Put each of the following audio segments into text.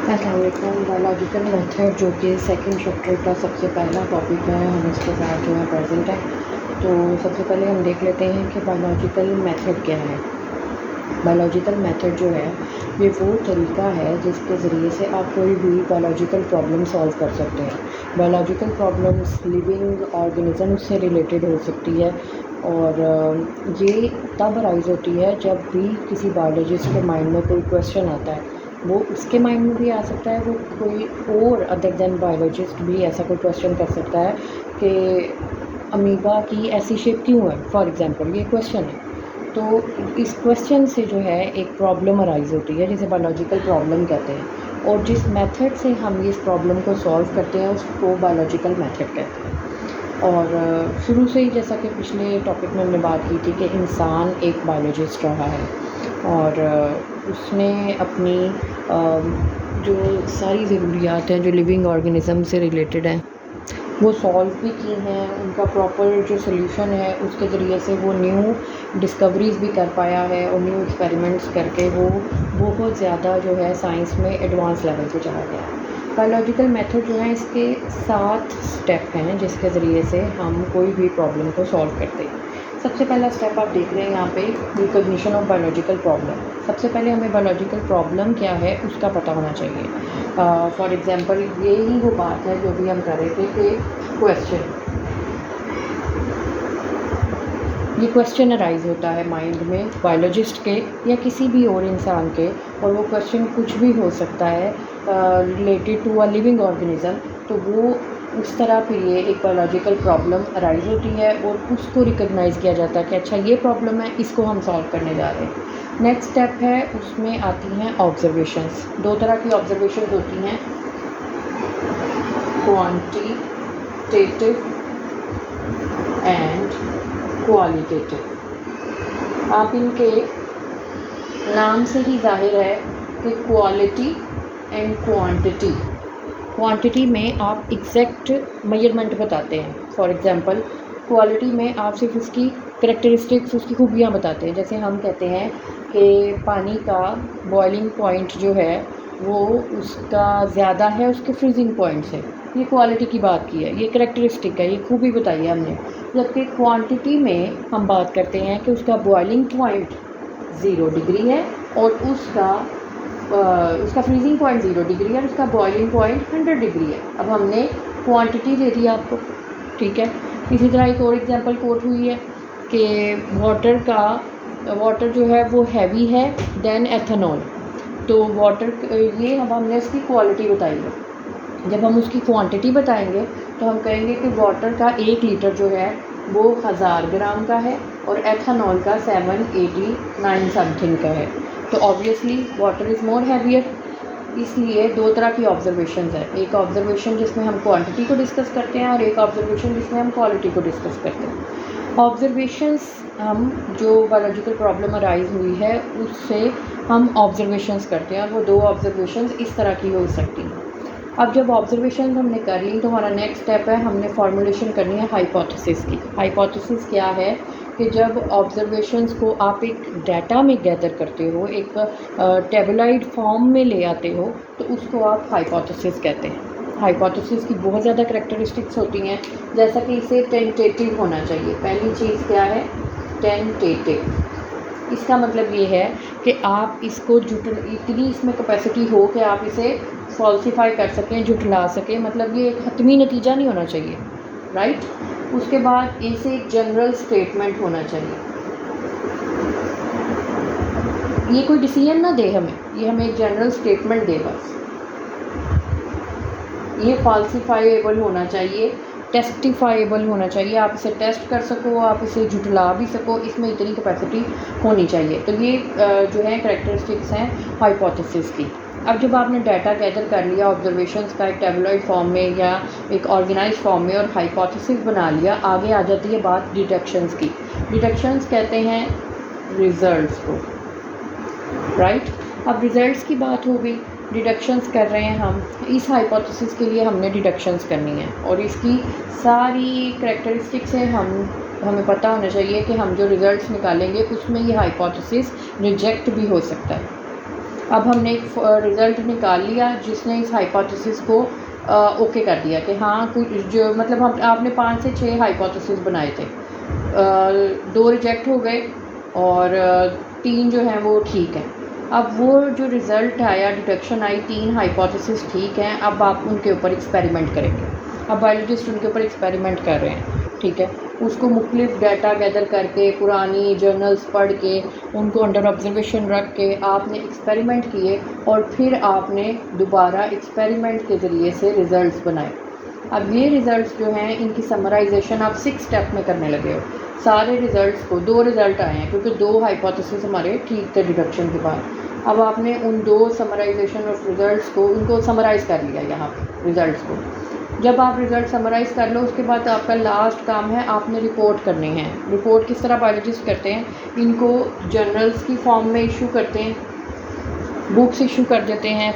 अस्सलाम वालेकुम। Biological method जो कि सेकंड चैप्टर का सबसे पहला टॉपिक है, हम इसके साथ जो है प्रेजेंट है। तो सबसे पहले हम देख लेते हैं कि बायोलॉजिकल मेथड क्या है। बायोलॉजिकल मेथड जो है ये वो तरीका है जिसके ज़रिए से आप कोई भी बायोलॉजिकल प्रॉब्लम सॉल्व कर सकते हैं। बायोलॉजिकल प्रॉब्लम्स लिविंग ऑर्गेनिज्म से रिलेटेड हो सकती है और ये तब अराइज़ होती है जब भी किसी बायोलॉजिस्ट के माइंड में कोई क्वेश्चन आता है। वो उसके माइंड में भी आ सकता है, वो कोई और अदर देन बायोलॉजिस्ट भी ऐसा कोई क्वेश्चन कर सकता है कि अमीबा की ऐसी शेप क्यों है, फॉर एग्जांपल ये क्वेश्चन है। तो इस क्वेश्चन से जो है एक प्रॉब्लम अराइज़ होती है जिसे बायोलॉजिकल प्रॉब्लम कहते हैं, और जिस मेथड से हम इस प्रॉब्लम को सॉल्व करते हैं उसको बायोलॉजिकल मेथड कहते हैं। और शुरू से ही जैसा कि पिछले टॉपिक में हमने बात की थी कि इंसान एक बायोलॉजिस्ट रहा है और उसने अपनी जो सारी ज़रूरियात हैं जो लिविंग ऑर्गेनिज़म से रिलेटेड हैं वो सॉल्व भी की हैं। उनका प्रॉपर जो सोल्यूशन है उसके ज़रिए से वो न्यू डिस्कवरीज़ भी कर पाया है और न्यू एक्सपेरिमेंट्स करके वो बहुत ज़्यादा जो है साइंस में एडवांस लेवल पे चला गया है। बायोलॉजिकल मेथड जो है इसके 7 स्टेप हैं जिसके ज़रिए से हम कोई भी प्रॉब्लम को सॉल्व करते हैं। सबसे पहला स्टेप आप देख रहे हैं यहाँ पे रिकॉग्निशन ऑफ बायोलॉजिकल प्रॉब्लम। सबसे पहले हमें बायोलॉजिकल प्रॉब्लम क्या है उसका पता होना चाहिए। फॉर एग्जांपल ये ही वो बात है जो भी हम कर रहे थे कि क्वेश्चन अराइज होता है माइंड में बायोलॉजिस्ट के या किसी भी और इंसान के, और वो क्वेश्चन कुछ भी हो सकता है related to a living organism. तो वो उस तरह फिर ये एक बायोलॉजिकल प्रॉब्लम अराइज होती है और उसको रिकॉग्नाइज़ किया जाता है कि अच्छा ये प्रॉब्लम है, इसको हम सॉल्व करने जा रहे हैं। नेक्स्ट स्टेप है, उसमें आती हैं ऑब्जर्वेशंस। 2 तरह की ऑब्जर्वेशंस होती हैं, क्वांटिटेटिव एंड क्वालिटेटिव। आप इनके नाम से ही जाहिर है कि क्वालिटी एंड क्वांटिटी। क्वांटिटी में आप एग्जैक्ट मेजरमेंट बताते हैं। फॉर एग्जांपल क्वालिटी में आप सिर्फ उसकी करैक्टरिस्टिक्स, उसकी खूबियाँ बताते हैं। जैसे हम कहते हैं कि पानी का बॉइलिंग पॉइंट जो है वो उसका ज़्यादा है उसके फ्रीजिंग पॉइंट से, ये क्वालिटी की बात की है, ये करैक्टरिस्टिक है, ये खूबी बताई है हमने। जबकि क्वांटिटी में हम बात करते हैं कि उसका बॉइलिंग पॉइंट 0 डिग्री है और उसका फ्रीजिंग पॉइंट 0 डिग्री है और उसका बॉइलिंग पॉइंट 100 डिग्री है। अब हमने क्वांटिटी दे दी आपको, ठीक है। इसी तरह एक और एग्जांपल कोट हुई है कि वाटर जो है वो हैवी है देन एथेनॉल। तो वाटर ये अब हमने उसकी क्वालिटी बताई है। जब हम उसकी क्वांटिटी बताएंगे तो हम कहेंगे कि वाटर का 1 लीटर जो है वो 1000 ग्राम का है और एथेनॉल का 789 समथिंग का है। तो obviously water is more heavier. इसलिए 2 तरह की ऑब्जर्वेशंस है, एक ऑब्जर्वेशन जिसमें हम क्वांटिटी को डिस्कस करते हैं और एक ऑब्जर्वेशन जिसमें हम क्वालिटी को डिस्कस करते हैं। ऑब्जर्वेशंस हम जो बायोलॉजिकल प्रॉब्लम अराइज हुई है उससे हम ऑब्जर्वेशंस करते हैं और वो 2 ऑब्जर्वेशंस इस तरह की हो सकती हैं। अब जब ऑब्जर्वेशन हमने कर ली तो हमारा नेक्स्ट स्टेप है, हमने फॉर्मुलेशन करनी है हाइपोथेसिस की। हाइपोथेसिस क्या है कि जब ऑब्जर्वेशंस को आप एक डाटा में गैदर करते हो, एक टेबुलॉइड फॉर्म में ले आते हो, तो उसको आप हाइपोथेसिस कहते हैं। हाइपोथेसिस की बहुत ज़्यादा करैक्टरिस्टिक्स होती हैं, जैसा कि इसे टेंटेटिव होना चाहिए। पहली चीज़ क्या है, टेंटेटिव। इसका मतलब ये है कि आप इसको इतनी इसमें कैपेसिटी हो कि आप इसे फॉल्सिफाई कर सकें, झुठला सकें। मतलब ये एक हतमी नतीजा नहीं होना चाहिए, राइट। उसके बाद इसे एक जनरल स्टेटमेंट होना चाहिए, ये कोई डिसीजन ना दे हमें, ये हमें एक जनरल स्टेटमेंट दे बस। ये फॉल्सिफाइएबल होना चाहिए, टेस्टिफाइएबल होना चाहिए, आप इसे टेस्ट कर सको, आप इसे झुठला भी सको, इसमें इतनी कैपेसिटी होनी चाहिए। तो ये जो है करैक्टरिस्टिक्स हैं हाइपोथेसिस की। अब जब आपने डाटा गैदर कर लिया ऑब्जर्वेशंस का एक टेबुलॉइड फॉर्म में या एक ऑर्गेनाइज फॉर्म में और हाइपोथेसिस बना लिया, आगे आ जाती है बात डिडक्शंस की। डिडक्शंस कहते हैं रिजल्ट्स को, राइट। अब रिजल्ट्स की बात हो गई, डिडक्शंस कर रहे हैं हम। इस हाइपोथेसिस के लिए हमने डिडक्शंस करनी है और इसकी सारी करैक्टरिस्टिक्स है हमें पता होना चाहिए कि हम जो रिज़ल्ट्स निकालेंगे उसमें ये हाइपोथेसिस रिजेक्ट भी हो सकता है। अब हमने एक रिज़ल्ट निकाल लिया जिसने इस हाइपोथेसिस को ओके कर दिया कि हाँ कुछ जो मतलब हम आपने 5 से 6 हाइपोथेसिस बनाए थे, 2 रिजेक्ट हो गए और 3 जो हैं वो ठीक हैं। अब वो जो रिज़ल्ट आया, डिटेक्शन आई, 3 हाइपोथेसिस ठीक हैं। अब आप उनके ऊपर एक्सपेरिमेंट करेंगे। अब बायोलॉजिस्ट उनके ऊपर एक्सपेरिमेंट कर रहे हैं, ठीक है। उसको मुख्तलिफ डाटा गैदर करके, पुरानी जर्नल्स पढ़ के, उनको अंडर ऑब्जर्वेशन रख के आपने एक्सपेरिमेंट किए और फिर आपने दोबारा एक्सपेरिमेंट के ज़रिए से रिज़ल्ट्स बनाए। अब ये रिज़ल्ट्स जो हैं इनकी समराइजेशन आप 6 स्टेप में करने लगे हो। सारे रिज़ल्ट्स को 2 रिज़ल्ट आए हैं क्योंकि 2 हाइपोथेसिस हमारे ठीक थे डिडक्शन के बाद। अब आपने उन 2 समराइजेशन ऑफ रिज़ल्ट्स को उनको समराइज़ कर लिया यहाँ पे रिज़ल्ट्स को। जब आप रिज़ल्ट समराइज़ कर लो उसके बाद आपका लास्ट काम है आपने रिपोर्ट करनी है। रिपोर्ट किस तरह बायोलॉजिस्ट करते हैं, इनको जर्नल्स की फॉर्म में इशू करते हैं, बुक्स इशू कर देते हैं,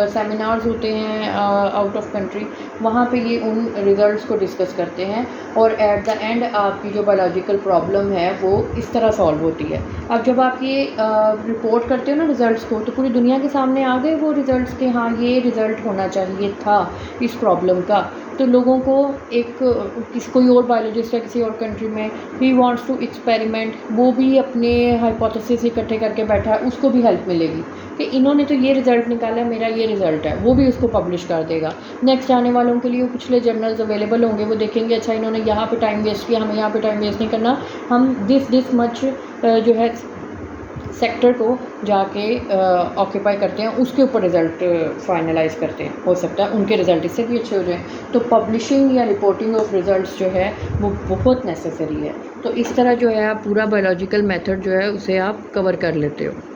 सेमिनार्स होते हैं आउट ऑफ कंट्री, वहाँ पे ये उन रिज़ल्ट्स को डिस्कस करते हैं और एट द एंड आपकी जो बायोलॉजिकल प्रॉब्लम है वो इस तरह सॉल्व होती है। अब जब आप ये रिपोर्ट करते हो ना रिज़ल्ट्स को, तो पूरी दुनिया के सामने आ गए वो रिज़ल्ट्स के, हाँ ये रिज़ल्ट होना चाहिए था इस प्रॉब्लम का। तो लोगों को कोई और बायोलॉजिस्ट है किसी और कंट्री में, ही वांट्स टू एक्सपेरिमेंट, वो भी अपने हाइपोथेसिस इकट्ठे करके बैठा है, उसको भी हेल्प मिलेगी कि इन्होंने तो ये रिज़ल्ट निकाला है, मेरा ये रिज़ल्ट है, वो भी उसको पब्लिश कर देगा। नेक्स्ट आने वालों के लिए वो पिछले जर्नल्स अवेलेबल होंगे, वो देखेंगे अच्छा इन्होंने यहाँ पे टाइम वेस्ट किया, हमें यहाँ पे टाइम वेस्ट नहीं करना, हम दिस मच जो है सेक्टर को जाके ऑक्यूपाई करते हैं, उसके ऊपर रिज़ल्ट फाइनलाइज करते हैं। हो सकता है उनके रिज़ल्ट इससे भी अच्छे हो जाएं। तो पब्लिशिंग या रिपोर्टिंग ऑफ रिज़ल्ट्स जो है वो बहुत नेसेसरी है। तो इस तरह जो है आप पूरा बायोलॉजिकल मेथड जो है उसे आप कवर कर लेते हो।